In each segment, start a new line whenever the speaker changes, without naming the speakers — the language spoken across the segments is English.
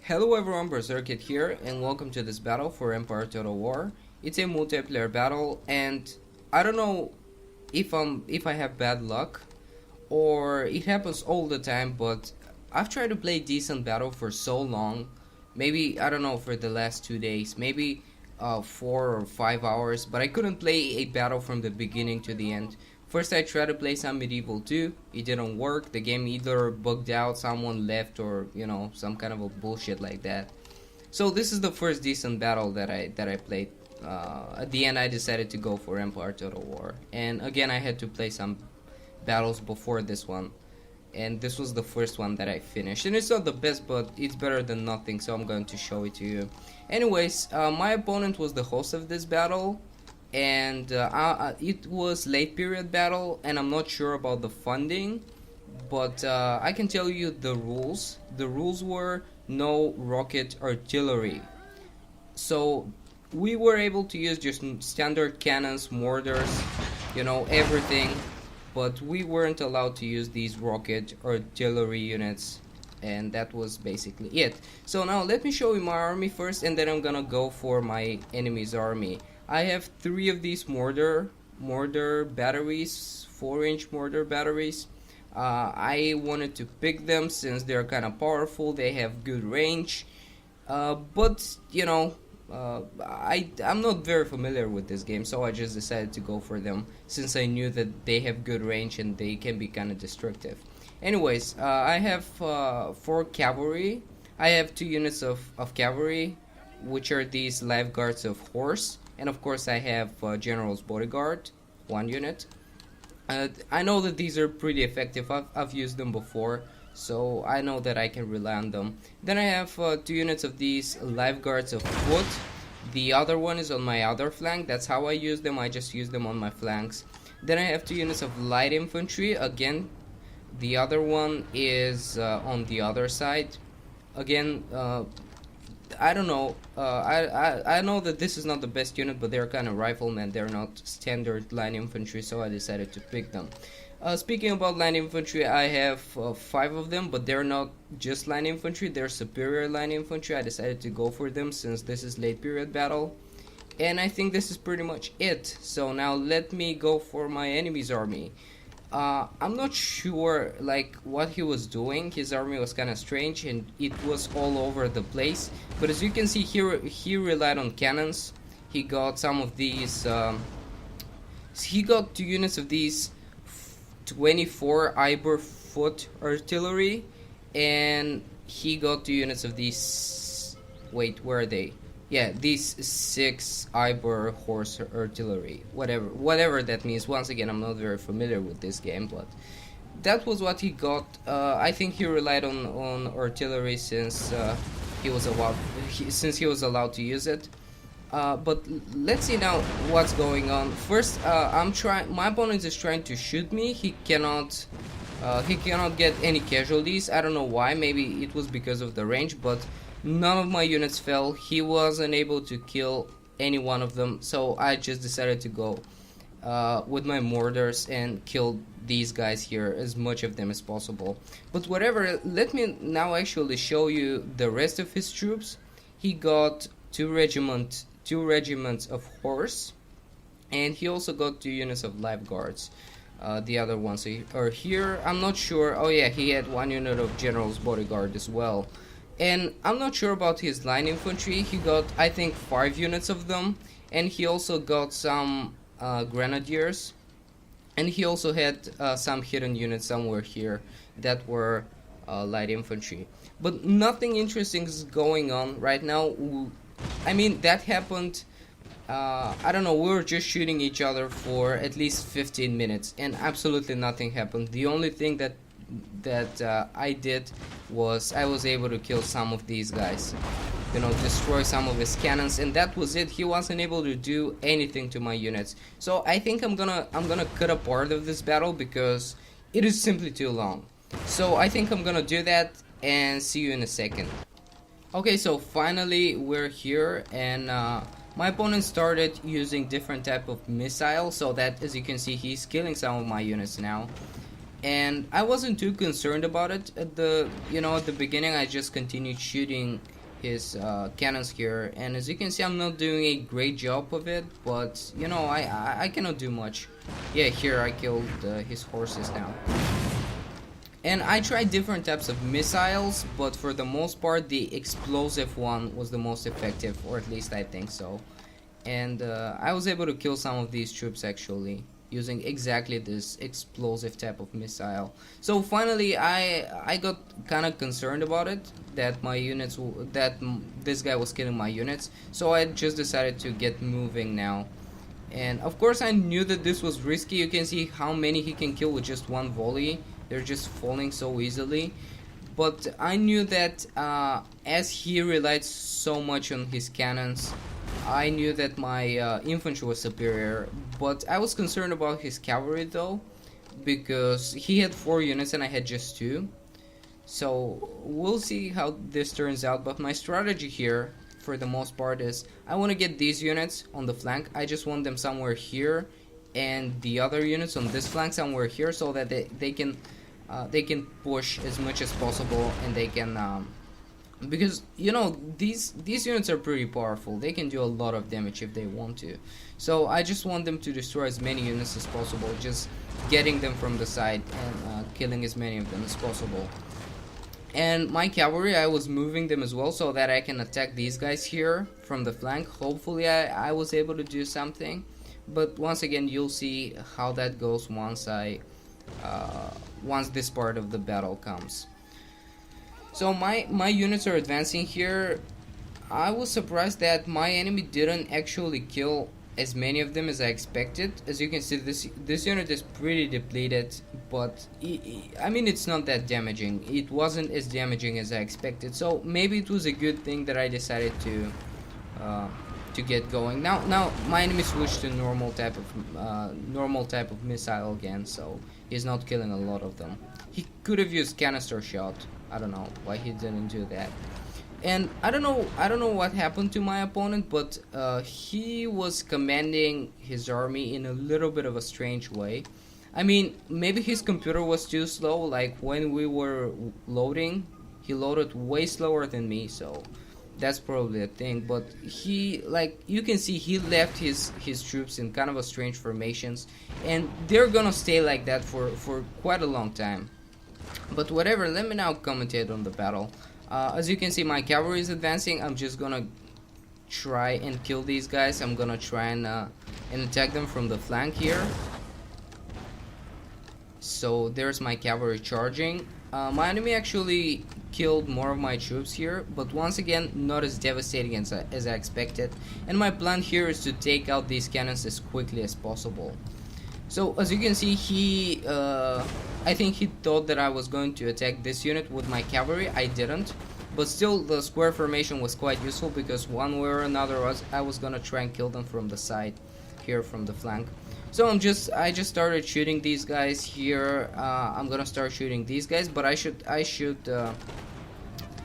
Hello everyone, Berserkhead here, and welcome to this battle for Empire Total War. It's a multiplayer battle, and I don't know if I have bad luck or it happens all the time, but I've tried to play decent battle for so long. Maybe I don't know, for the last 2 days, maybe 4 or 5 hours, but I couldn't play a battle from the beginning to the end. First I tried to play some Medieval 2, it didn't work, the game either bugged out, someone left, or some kind of a bullshit like that. So this is the first decent battle that I played. At the end I decided to go for Empire Total War, and again I had to play some battles before this one, and this was the first one that I finished, and it's not the best, but it's better than nothing, so I'm going to show it to you. Anyways, my opponent was the host of this battle, and it was late period battle, and I'm not sure about the funding, but I can tell you the rules. The rules were no rocket artillery, so we were able to use just standard cannons, mortars, everything, but we weren't allowed to use these rocket artillery units, and that was basically it. So now let me show you my army first, and then I'm gonna go for my enemy's army. I have 3 of these mortar batteries, 4-inch mortar batteries. I wanted to pick them since they're kind of powerful, they have good range, but I'm not very familiar with this game, so I just decided to go for them since I knew that they have good range and they can be kind of destructive. Anyways, I have 4 cavalry. I have 2 units of cavalry, which are these lifeguards of horse, and of course I have general's bodyguard, 1 unit. I know that these are pretty effective. I've used them before, so I know that I can rely on them. Then I have 2 units of these lifeguards of foot. The other one is on my other flank. That's how I use them. I just use them on my flanks. Then I have 2 units of light infantry. Again, the other one is on the other side. Again, I don't know. I know that this is not the best unit, but they're kind of riflemen. They're not standard line infantry, so I decided to pick them. Speaking about line infantry, I have 5 of them, but they're not just line infantry, they're superior line infantry. I decided to go for them since this is late period battle, and I think this is pretty much it. So now let me go for my enemy's army. I'm not sure what he was doing. His army was kind of strange and it was all over the place, but as you can see here, he relied on cannons. He got some of these, he got 2 units of these 24 Iber foot artillery, and he got 2 units of these, wait, where are they? Yeah, these 6 Iber horse artillery, whatever that means. Once again, I'm not very familiar with this game, but that was what he got. I think he relied on artillery since he was allowed to use it. But let's see now what's going on. First, my opponent is trying to shoot me. He cannot get any casualties. I don't know why. Maybe it was because of the range, but none of my units fell. He wasn't able to kill any one of them, so I just decided to go with my mortars and kill these guys here, as much of them as possible. But whatever, let me now actually show you the rest of his troops. He got 2 regiments of horse, and he also got 2 units of lifeguards. The other ones are here. I'm not sure. Oh yeah, he had 1 unit of general's bodyguard as well. And I'm not sure about his line infantry. He got, I think, 5 units of them, and he also got some grenadiers, and he also had some hidden units somewhere here that were light infantry. But nothing interesting is going on right now. I mean, that happened, I don't know, we were just shooting each other for at least 15 minutes and absolutely nothing happened. The only thing that I did was I was able to kill some of these guys, destroy some of his cannons, and that was it. He wasn't able to do anything to my units. So I think I'm gonna cut a part of this battle because it is simply too long. So I think I'm gonna do that and see you in a second. Okay, so finally we're here, and my opponent started using different type of missiles, so that, as you can see, he's killing some of my units now. and I wasn't too concerned about it at the beginning. I just continued shooting his cannons here, and as you can see, I'm not doing a great job of it, but you know, I cannot do much. Yeah, here I killed his horses now. And I tried different types of missiles, but for the most part the explosive one was the most effective, or at least I think so. And I was able to kill some of these troops actually, using exactly this explosive type of missile. So finally I got kind of concerned about it, that my units, this guy was killing my units, so I just decided to get moving now. And of course I knew that this was risky. You can see how many he can kill with just one volley. They're just falling so easily. But I knew that as he relied so much on his cannons, I knew that my infantry was superior. But I was concerned about his cavalry though, because he had 4 units and I had just 2. So we'll see how this turns out. But my strategy here for the most part is I want to get these units on the flank. I just want them somewhere here, and the other units on this flank somewhere here, so that they can push as much as possible, and they can because you know these units are pretty powerful. They can do a lot of damage if they want to. So I just want them to destroy as many units as possible, just getting them from the side and killing as many of them as possible. And my cavalry, I was moving them as well so that I can attack these guys here from the flank. Hopefully I was able to do something, but once again you'll see how that goes once once this part of the battle comes. So my units are advancing here. I was surprised that my enemy didn't actually kill as many of them as I expected. As you can see, this unit is pretty depleted, but I mean, it's not that damaging. It wasn't as damaging as I expected, so maybe it was a good thing that I decided to get going. Now my enemy switched to normal type of missile again, so he's not killing a lot of them. He could have used canister shot. I don't know why he didn't do that. And I don't know what happened to my opponent, but he was commanding his army in a little bit of a strange way. I mean, maybe his computer was too slow. Like when we were loading, he loaded way slower than me, so that's probably a thing. But he, like you can see, he left his troops in kind of a strange formations, and they're gonna stay like that for quite a long time. But whatever, let me now commentate on the battle. As you can see, my cavalry is advancing. I'm just gonna try and kill these guys. I'm gonna try and attack them from the flank here. So there's my cavalry charging. My enemy actually killed more of my troops here, but once again, not as devastating as I expected. And my plan here is to take out these cannons as quickly as possible. So as you can see, I think he thought that I was going to attack this unit with my cavalry. I didn't, but still the square formation was quite useful, because one way or another I was gonna try and kill them from the side here, from the flank. So I just started shooting these guys here. I'm gonna start shooting these guys, but I should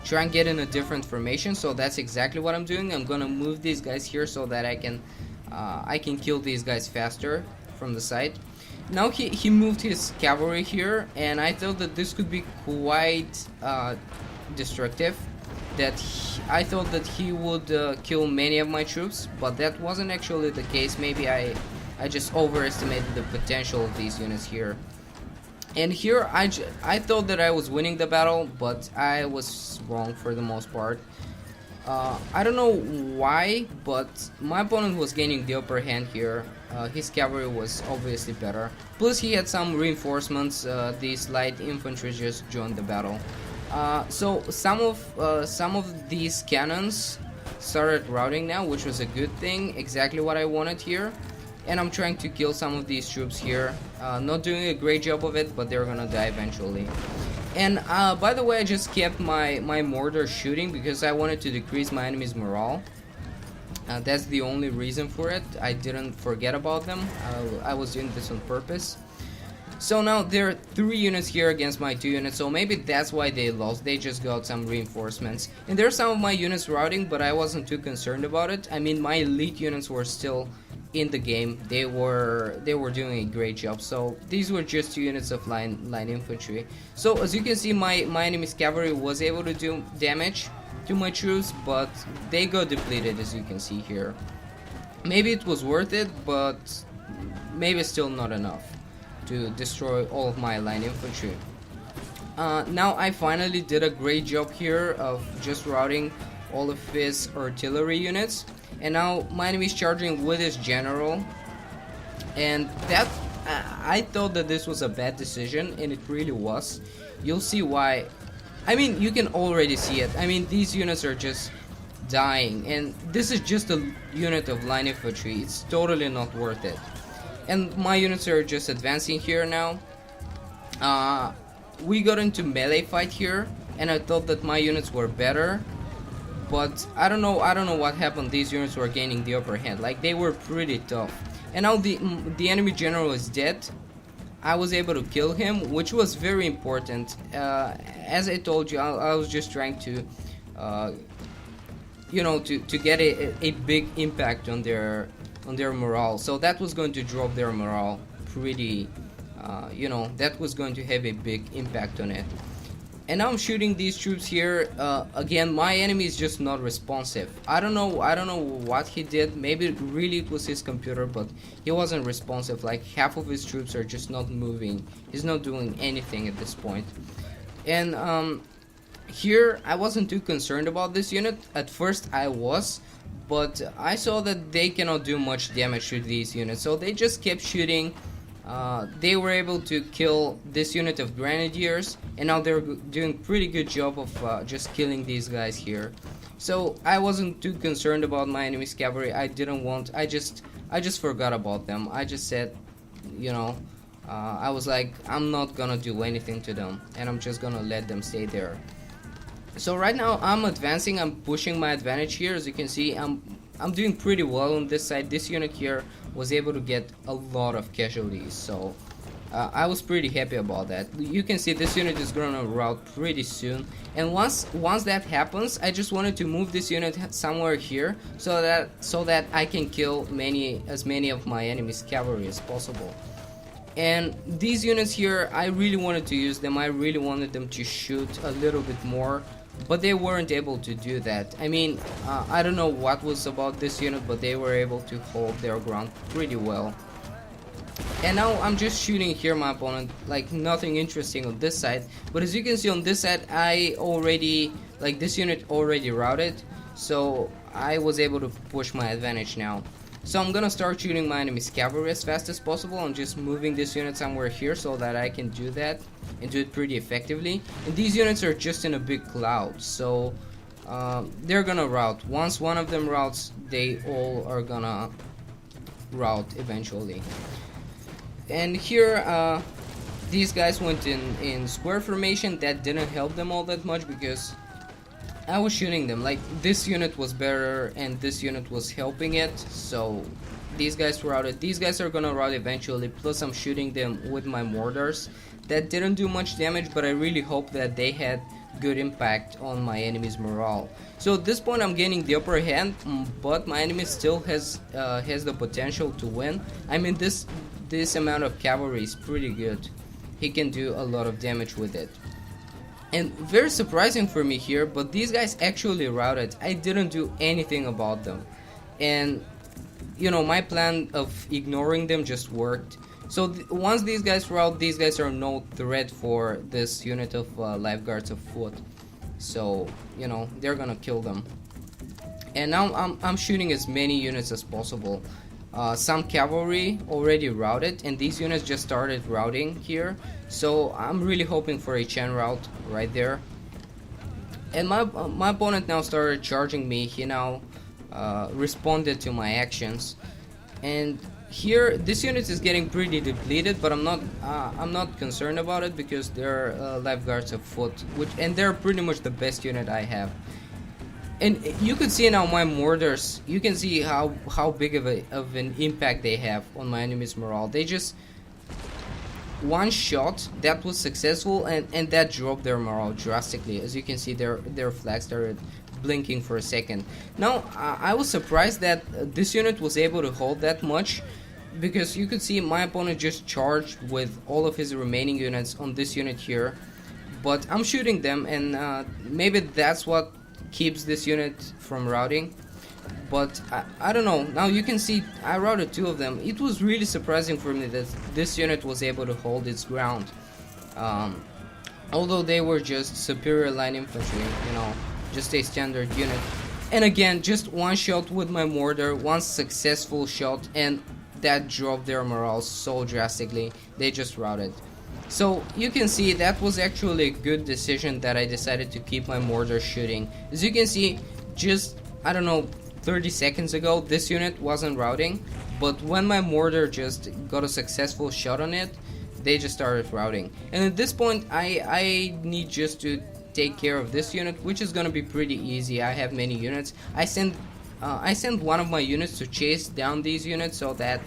try and get in a different formation. So that's exactly what I'm doing. I'm gonna move these guys here so that I can kill these guys faster from the side. Now he moved his cavalry here, and I thought that this could be quite destructive. I thought that he would kill many of my troops, but that wasn't actually the case. Maybe I just overestimated the potential of these units here. And here I thought that I was winning the battle, but I was wrong for the most part. I don't know why, but my opponent was gaining the upper hand here. His cavalry was obviously better. Plus he had some reinforcements. These light infantry just joined the battle. So some of these cannons started routing now, which was a good thing. Exactly what I wanted here. And I'm trying to kill some of these troops here. Not doing a great job of it, but they're gonna die eventually. And by the way, I just kept my mortar shooting because I wanted to decrease my enemy's morale. That's the only reason for it. I didn't forget about them. I was doing this on purpose. So now there are 3 units here against my 2 units, so maybe that's why they lost. They just got some reinforcements. And there's some of my units routing, but I wasn't too concerned about it. I mean, my elite units were still in the game. They were doing a great job. So these were just 2 units of line infantry. So as you can see, my enemy's cavalry was able to do damage. to my troops, but they got depleted, as you can see here. Maybe it was worth it, but maybe still not enough to destroy all of my line infantry. Now I finally did a great job here of just routing all of his artillery units, and now my enemy is charging with his general, and that I thought that this was a bad decision, and it really was. You'll see why. I mean, you can already see it. I mean, these units are just dying, and this is just a unit of line infantry. It's totally not worth it. And my units are just advancing here now. We got into melee fight here, and I thought that my units were better, but I don't know what happened. These units were gaining the upper hand. Like, they were pretty tough. And now the enemy general is dead. I was able to kill him, which was very important. As I told you, I was just trying to you know, to get a big impact on their morale. So that was going to drop their morale pretty, you know, that was going to have a big impact on it. And now I'm shooting these troops here. Again, my enemy is just not responsive. I don't know what he did. Maybe really it was his computer, but he wasn't responsive. Like, half of his troops are just not moving. He's not doing anything at this point. And here I wasn't too concerned about this unit. At first I was, but I saw that they cannot do much damage to these units, so they just kept shooting. They were able to kill this unit of grenadiers, and now they're doing pretty good job of just killing these guys here. So I wasn't too concerned about my enemy's cavalry. I just forgot about them. I just said, you know, I was like, I'm not gonna do anything to them, and I'm just gonna let them stay there. So right now I'm advancing, I'm pushing my advantage here. As you can see, I'm doing pretty well on this side. This unit here was able to get a lot of casualties, so I was pretty happy about that. You can see this unit is gonna rout pretty soon, and once that happens, I just wanted to move this unit somewhere here so that I can kill as many of my enemy's cavalry as possible. And these units here, I really wanted to use them. I really wanted them to shoot a little bit more, but they weren't able to do that. I mean, I don't know what was about this unit, but they were able to hold their ground pretty well. And now I'm just shooting here my opponent, like nothing interesting on this side. But as you can see on this side, this unit already routed, so I was able to push my advantage now. So I'm gonna start shooting my enemy's cavalry as fast as possible and just moving this unit somewhere here so that I can do that and do it pretty effectively. And these units are just in a big cloud, so they're gonna rout. Once one of them routs, they all are gonna rout eventually. And here these guys went in square formation. That didn't help them all that much because I was shooting them. Like, this unit was better and this unit was helping it, so these guys routed. These guys are gonna rout eventually, plus I'm shooting them with my mortars. That didn't do much damage, but I really hope that they had good impact on my enemy's morale. So at this point I'm gaining the upper hand, but my enemy still has the potential to win. I mean, this amount of cavalry is pretty good. He can do a lot of damage with it. And very surprising for me here, but these guys actually routed. I didn't do anything about them, and you know, my plan of ignoring them just worked. So once these guys rout, these guys are no threat for this unit of lifeguards of foot, so you know, they're gonna kill them. And now I'm shooting as many units as possible. Some cavalry already routed, and these units just started routing here, so I'm really hoping for a chain rout right there. And my opponent now started charging me. He now responded to my actions, and here this unit is getting pretty depleted, but I'm not concerned about it because they're lifeguards of foot, and they're pretty much the best unit I have. And you could see now my mortars, you can see how big of an impact they have on my enemy's morale. They just, one shot that was successful, and that dropped their morale drastically. As you can see, their flags started blinking for a second. Now I was surprised that this unit was able to hold that much, because you could see my opponent just charged with all of his remaining units on this unit here, but I'm shooting them, and maybe that's what keeps this unit from routing. But I don't know, now you can see I routed 2 of them. It was really surprising for me that this unit was able to hold its ground, um, although they were just superior line infantry, you know, just a standard unit. And again, just one shot with my mortar, one successful shot, and that drove their morale so drastically. They just routed. So you can see that was actually a good decision that I decided to keep my mortar shooting. As you can see, just, I don't know, 30 seconds ago this unit wasn't routing, but when my mortar just got a successful shot on it, they just started routing. And at this point I need just to take care of this unit, which is gonna be pretty easy. I have many units. I send one of my units to chase down these units so that,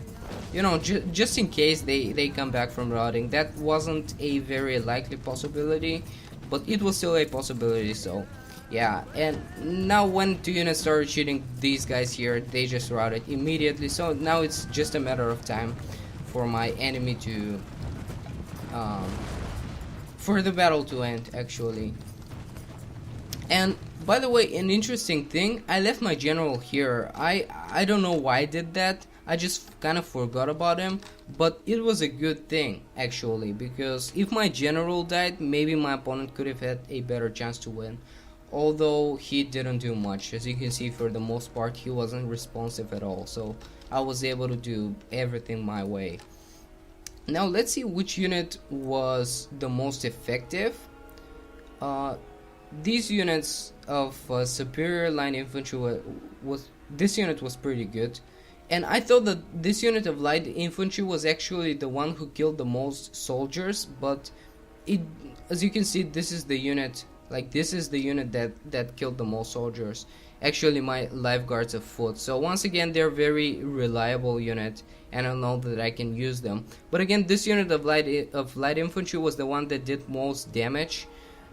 you know, just in case they come back from routing. That wasn't a very likely possibility, but it was still a possibility. So yeah, and now when 2 units started shooting these guys here, they just routed immediately. So now it's just a matter of time for my enemy to for the battle to end, actually. And by the way, an interesting thing, I left my general here. I don't know why I did that. I just kind of forgot about him, but it was a good thing actually, because if my general died, maybe my opponent could have had a better chance to win. Although he didn't do much. As you can see, for the most part he wasn't responsive at all, so I was able to do everything my way. Now let's see which unit was the most effective. These units of superior line infantry this unit was pretty good, and I thought that this unit of light infantry was actually the one who killed the most soldiers, but as you can see, this is the unit, like this is the unit that killed the most soldiers. Actually my lifeguards of foot. So once again, they're very reliable unit, and I know that I can use them. But again, this unit of light infantry was the one that did most damage,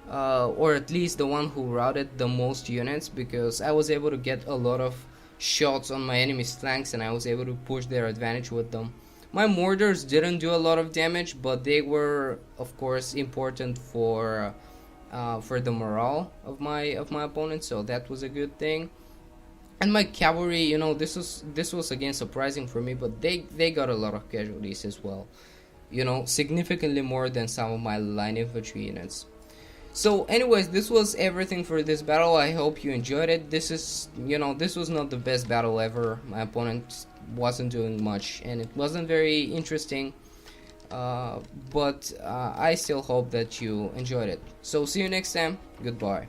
or at least the one who routed the most units, because I was able to get a lot of shots on my enemy's flanks and I was able to push their advantage with them. My mortars didn't do a lot of damage, but they were of course important for the morale of my opponent, so that was a good thing. And my cavalry, you know, this was again surprising for me, but they got a lot of casualties as well, you know, significantly more than some of my line infantry units. So anyways, this was everything for this battle. I hope you enjoyed it. This is, you know, this was not the best battle ever. My opponent wasn't doing much and it wasn't very interesting, but I still hope that you enjoyed it. So see you next time. Goodbye.